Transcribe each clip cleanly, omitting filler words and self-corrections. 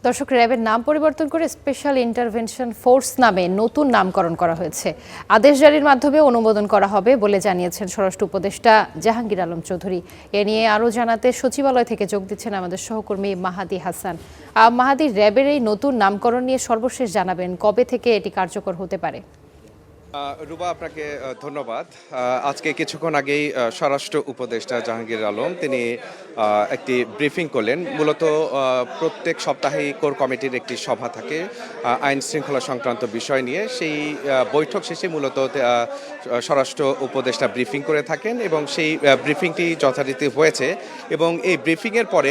দর্শক, র্যাবের নাম পরিবর্তন করে স্পেশাল ইন্টারভেনশন ফোর্স নামে নতুন নামকরণ করা হয়েছে। আদেশ জারির মাধ্যমে অনুমোদন করা হবে বলে জানিয়েছেন স্বরাষ্ট্র উপদেষ্টা জাহাঙ্গীর আলম চৌধুরী। এ নিয়ে আরও জানাতে সচিবালয় থেকে যোগ দিচ্ছেন আমাদের সহকর্মী মাহাদি হাসান। মাহাদি, র্যাবের এই নতুন নামকরণ নিয়ে সর্বশেষ জানাবেন, কবে থেকে এটি কার্যকর হতে পারে? রুবা, আপনাকে ধন্যবাদ। আজকে কিছুক্ষণ আগেই স্বরাষ্ট্র উপদেষ্টা জাহাঙ্গীর আলম তিনি একটি ব্রিফিং করলেন। মূলত প্রত্যেক সপ্তাহেই কোর কমিটির একটি সভা থাকে আইন শৃঙ্খলা সংক্রান্ত বিষয় নিয়ে। সেই বৈঠক শেষে মূলত স্বরাষ্ট্র উপদেষ্টা ব্রিফিং করে থাকেন এবং সেই ব্রিফিংটি যথারীতি হয়েছে। এবং এই ব্রিফিংয়ের পরে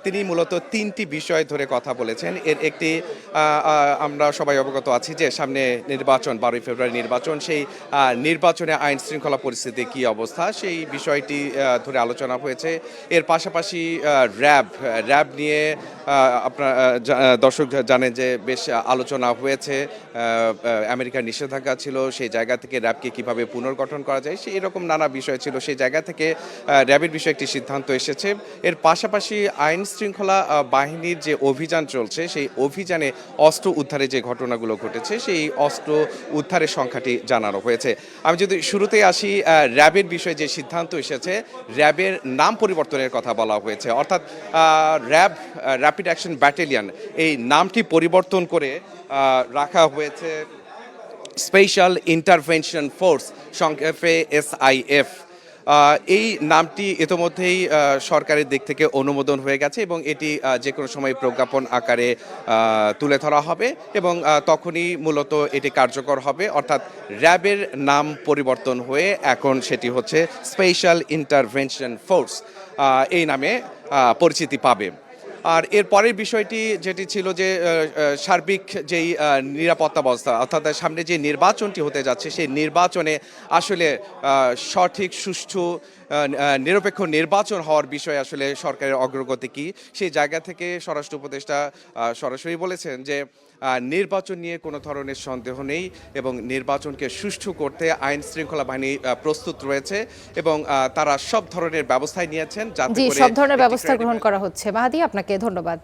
তিনি মূলত তিনটি বিষয় ধরে কথা বলেছেন। এর একটি, আমরা সবাই অবগত আছি যে সামনে নির্বাচন, 12 ফেব্রুয়ারি নির্বাচন। সেই নির্বাচনে আইন শৃঙ্খলা পরিস্থিতি কি অবস্থা, সেই বিষয়টি ধরে আলোচনা হয়েছে। এর পাশাপাশি র্যাব নিয়ে আপনার দর্শক জানেন যে বেশ আলোচনা হয়েছে। আমেরিকার নিষেধাজ্ঞা ছিল, সেই জায়গা থেকে র্যাবকে কিভাবে পুনর্গঠন করা যায়, সেই এরকম নানা বিষয় ছিল। সেই জায়গা থেকে র্যাবের বিষয়ে একটি সিদ্ধান্ত এসেছে। এর পাশাপাশি আইন শৃঙ্খলা বাহিনীর যে অভিযান চলছে, সেই অভিযানে অস্ত্র উদ্ধারে যে ঘটনাগুলো ঘটেছে, সেই অস্ত্র উদ্ধারের সংখ্যাটি জানানো হয়েছে। আমি যদি শুরুতেই আসি, র্যাবের বিষয়ে যে সিদ্ধান্ত এসেছে, র্যাবের নাম পরিবর্তনের কথা বলা হয়েছে। অর্থাৎ র্যাপিড অ্যাকশন ব্যাটালিয়ন, এই নামটি পরিবর্তন করে রাখা হয়েছে স্পেশাল ইন্টারভেনশন ফোর্স, সংক্ষেপে SIF। এই নামটি ইতোমধ্যেই সরকারের দিক থেকে অনুমোদন হয়ে গেছে এবং এটি যে কোনো সময় প্রজ্ঞাপন আকারে তুলে ধরা হবে এবং তখনই মূলত এটি কার্যকর হবে। অর্থাৎ র্যাবের নাম পরিবর্তন হয়ে এখন সেটি হচ্ছে স্পেশাল ইন্টারভেনশন ফোর্স, এই নামে পরিচিতি পাবে। আর এর পরের বিষয়টি যেটি ছিল যে সার্বিক যেই নিরাপত্তা ব্যবস্থা, অর্থাৎ সামনে যে নির্বাচনটি হতে যাচ্ছে, সেই নির্বাচনে আসলে সঠিক, সুষ্ঠু, নিরপেক্ষ নির্বাচন হওয়ার বিষয়ে আসলে সরকারের অগ্রগতি কি, সেই জায়গা থেকে স্বরাষ্ট্র উপদেষ্টা সরাসরি বলেছেন যে নির্বাচন নিয়ে কোনো ধরনের সন্দেহ নেই এবং নির্বাচনকে সুষ্ঠু করতে আইন শৃঙ্খলা বাহিনী প্রস্তুত রয়েছে এবং তারা সব ধরনের ব্যবস্থাই নিয়েছেন যাতে করে সব ধরনের ব্যবস্থা গ্রহণ করা হচ্ছে। মাহাদি, আপনাকে ধন্যবাদ।